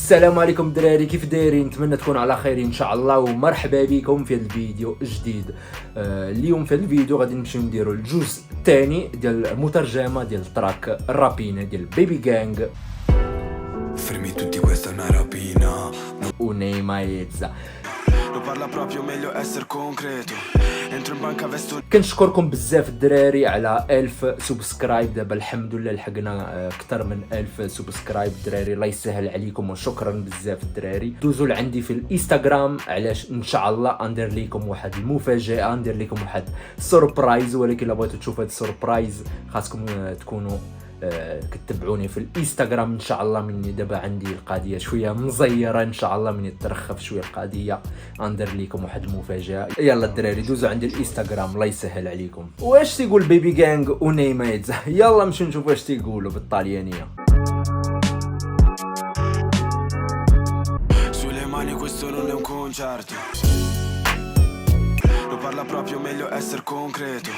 السلام عليكم دراري، كيف دايرين؟ نتمنى تكونوا على خير ان شاء الله، ومرحبا بكم في هذا الفيديو جديد. اليوم في هذا الفيديو غادي نمشيو نديروا الجزء الثاني ديال المترجمه ديال التراك الرابينا ديال بيبي جانغ Fermi tutti, questa è una rapina. ونيمايتزا. Lo parla proprio, meglio essere concreto. Entro in banca vesto. كنشكركم بزاف الدراري على 1000 سبسكرايب. دابا الحمد لله لحقنا اكثر من 1000 سبسكرايب الدراري، الله يسهل عليكم وشكرا بزاف الدراري. دوزوا لعندي في الانستغرام، علاش ان شاء الله ندير لكم واحد المفاجاه، ندير لكم واحد سوربرايز. ولكن الا بغيتوا تشوفوا هذا السوربرايز خاصكم تكونوا كتبعوني في الانستغرام ان شاء الله. مني دابا عندي القضيه شويه مزيره ان شاء الله، مني ترخف شويه القضيه ندير لكم واحد المفاجاه. يلا الدراري دوزوا عندي الانستغرام، الله يسهل عليكم. واش تيقول بيبي جانغ ونيمايتزا؟ يلا نمشيو نشوف واش تيقولوا بالطاليانيه. Sulle mani questo non è un concerto. Lo parla proprio, meglio essere concreto.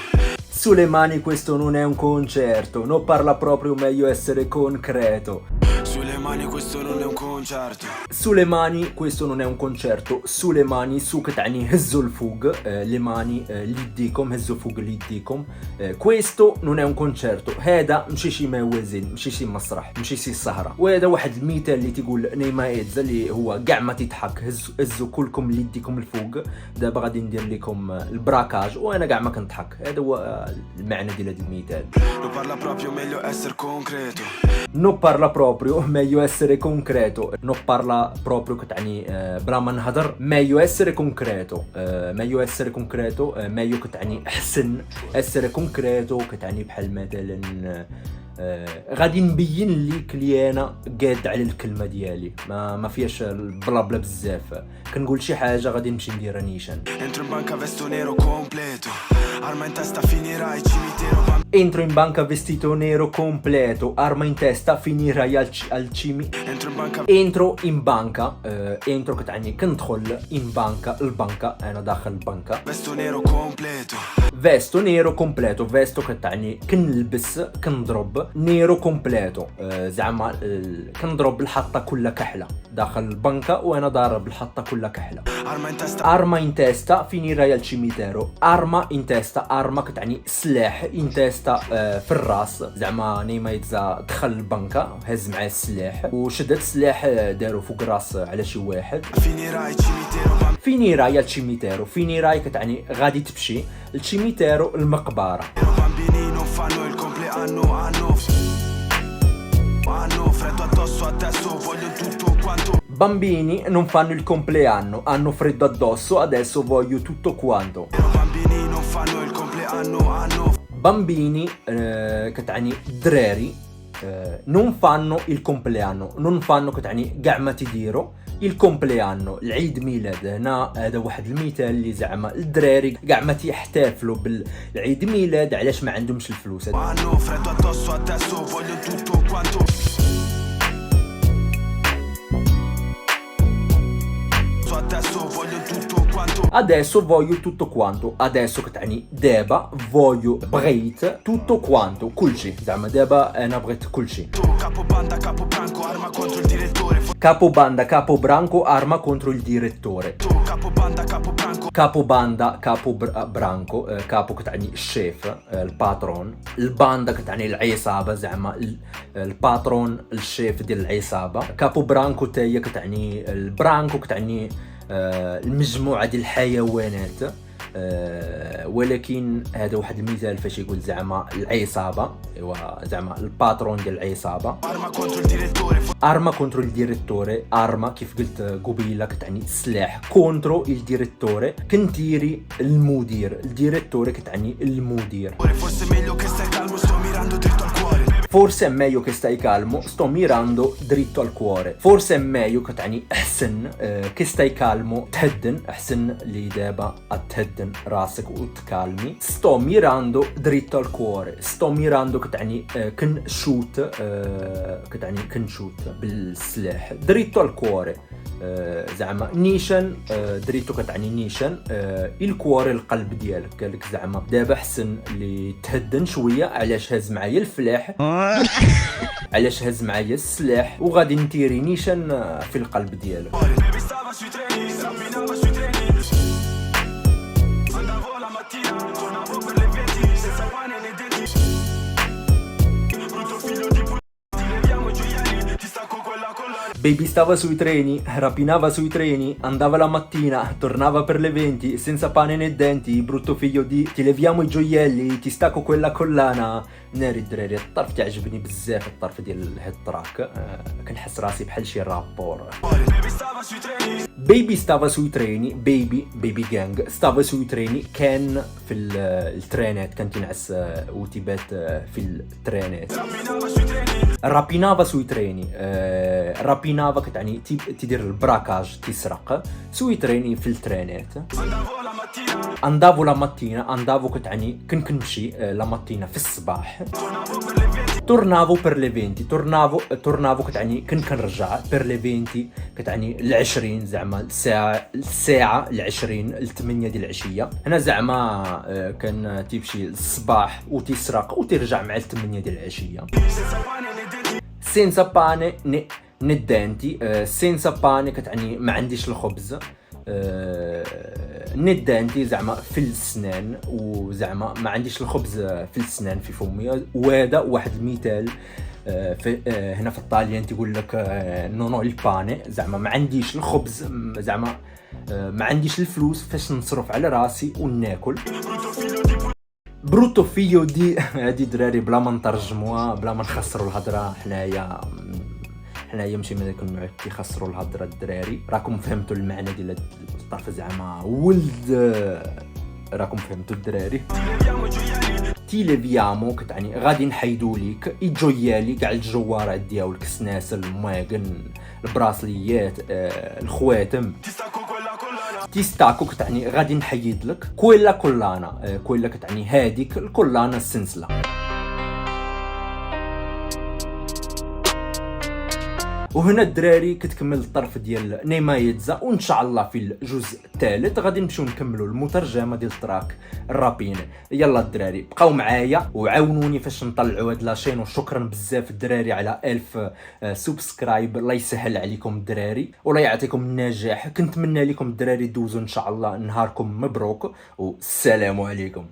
Sulle mani questo non è un concerto, non parla proprio, meglio essere concreto. Sulle mani questo non è un concerto. sulle mani questo non è un concerto. sulle mani su كتعني هزوا الفوق، le mani ليديكم، هزوا فوق ليديكم. questo non è un concerto، هذا ماشي شي موازين، ماشي شي مسرح، ماشي شي سهره. وهذا واحد المثال اللي تيقول نيمايتزا اللي هو كاع ما تضحك هزوا كلكم ليديكم الفوق. دابا غادي ندير لكم البراكاج وانا كاع ما كنضحك. هذا هو المعنى ديال هذا المثال. Lo parla proprio, meglio essere concreto. non parla proprio meglio essere concreto. non parla proprio كتعني بلا ما نهضر. meglio essere concreto، meglio essere concreto meglio كتعني احسن. essere concreto كتعني بحال مثلا غادي نبين ليك لي انا قاد على الكلمه ديالي، ما فيهاش بلا بلا بزاف. كنقول شي حاجه غادي نمشي نديرها نيشان. Entro in banca vesto nero completo. Arma in testa finirai cimitero. entro in banca vestito nero completo, arma in testa finirai al cimi. Entro in banca. entro in banca entro كتعني كندخل in banca البنكة، انا داخل البنكة. Vesto nero completo. vesto nero completo، vesto كتعني كنلبس كنضرب. nero completo زعما كنضرب الحطة كل كحلة داخل البنكة وانا ضارب الحطة كل كحلة. Arma in testa. arma in testa finirai al cimitero. arma in testa، arma كتعني سلاح، in testa في الراس. زعما نيمايتزا دخل البنكة هز معاه السلاح وشدت السلاح دارو فوق راس على شي واحد. Finirai cimitero. finirai al cimitero، finirai كتعني غادي تمشي. الشيميتيرو المقبرة. Bambini non fanno il compleanno, hanno freddo addosso, adesso voglio tutto quanto. Bambini non fanno il compleanno, hanno freddo addosso, adesso voglio tutto quanto. Bambini non fanno il compleanno, hanno. bambini كتعني دراري non fanno il compleanno. non fanno كتعني كاع ما تيديروا. il compleanno العيد ميلاد. هنا هذا واحد المثال اللي زعما الدراري كاع ما تيحتفلوا بالعيد ميلاد علاش ما عندهمش الفلوس. Hanno freddo addosso, adesso voglio tutto quanto. Adesso voglio tutto quanto. adesso voglio tutto quanto. adesso كتعني دابا، voglio بغيت، tutto quanto كلشي. زعما دابا انا بغيت كلشي. Capo banda, capo branco, arma contro il direttore. capo banda, capo branco, arma contro il direttore. Capo banda, capo branco. capo banda, capo branco capo كتعني الشيف الباترون. الباندا كتعني العصابة، زعما الباترون الشيف ديال العصابة. كابو برانكو تاهي كتعني البرانكو كتعني المجموعة ديال الحيوانات. ولكن هذا واحد المثال فاش يقول زعما العصابة، ايوا زعما الباترون ديال العصابة. Arma contro il direttore. arma contro il direttore. arma كيف قلت قبيله كتعني السلاح. contro il direttore كنتيري المدير. الديريتوري كتعني المدير. Forse è meglio che stai calmo, sto mirando dritto al cuore. forse è meglio che stai calmo sto mirando dritto al cuore. forse è meglio كتعني احسن che stai calmo تهدن. احسن اللي دابا تهدن راسك وتكالمي. sto mirando dritto al cuore. sto mirando كتعني كنشوت، كتعني كنشوت بالسلاح. dritto al cuore زعما نيشان دريتو كتعني نيشان الكواري القلب ديالك، قالك زعما دابا حسن اللي تهدن شويه، علاش هاز معايا الفلاح علاش هاز معايا السلاح، وغادي نتيري نيشان في القلب ديالك. Baby stava sui treni, camminava sui treni. Andavo la mattina, tornavo per le 20, senza pane nei denti. Brutto figlio di puttana, ti leviamo i gioielli, ti stacco quella collana. Baby stava sui treni, rapinava sui treni, andava la mattina, tornava per le 20, senza pane nei denti, brutto figlio di ti leviamo i gioielli, ti stacco quella collana. ناري الدراري، الطرف تعجبني بزاف، الطرف ديال هاد التراك كنحس راسي بحال شي رابور. Baby stava sui treni, بيبي ستافا سوي تريني، بيبي جانج ستافا سوي تريني، كان في الترينات، كان تنعس وتيبات في الترينات. camminava sui treni. رابينافا سوي تريني، رابينافا كتعني تيدير البراكاج، تيسرق. سوي تريني في الترينات. Andavo la mattina, اندافو لا ماتينا، اندافو كتعني كنمشي لا ماتينا في الصباح. tornavo per le 20. تورنافو بير لي 20، تورنافو كتعني كنرجع، بير لي 20 كتعني ال20، زعما الساعه ال20 ل8 ديال العشيه. هنا زعما كان تيمشي للصباح وتيسرق وترجع مع 8 ديال العشيه. Senza pane سينسا né denti. باني ندانتي، سينسا باني كتعني ما عنديش الخبز، ندانتي زعما في السنان، وزعما ما عنديش الخبز في السنان في فمي. وهذا واحد المثال هنا في الطاليان تيقول لك نونو الباني، زعما ما عنديش الخبز، زعما ما عنديش الفلوس فاش نصرف على راسي وناكل. بروتو فيو دي هادي دراري بلا ما نترجموها، بلا ما نخسروا الهضره، حنايا ماشي من داك النوع كيخسروا الهضره الدراري. راكم فهمتوا المعنى ديال هاد الطرف، زعما ولد، راكم فهمتوا الدراري. تي ليفيامو كتعني غادي نحيدو ليك اي جويالي، كاع الجوارات ديالك، السناسل، المواقن، البراسليات، الخواتم. تيستاكو كتعني غادي نحيد لك، كويلا كولانا، كويلا كتعني هاديك الكولانا السلسله. وهنا الدراري كتكمل الطرف ديال نيمايتزا، وان شاء الله في الجزء الثالث غادي نمشيو نكملوا المترجمه ديال التراك الرابين. يلا الدراري بقاو معايا وعاونوني فاش نطلعوا هاد لاشين، وشكرا بزاف الدراري على 1000 سبسكرايب. الله يسهل عليكم الدراري والله يعطيكم النجاح. كنتمنى لكم الدراري دوزوا ان شاء الله نهاركم مبروك، والسلام عليكم.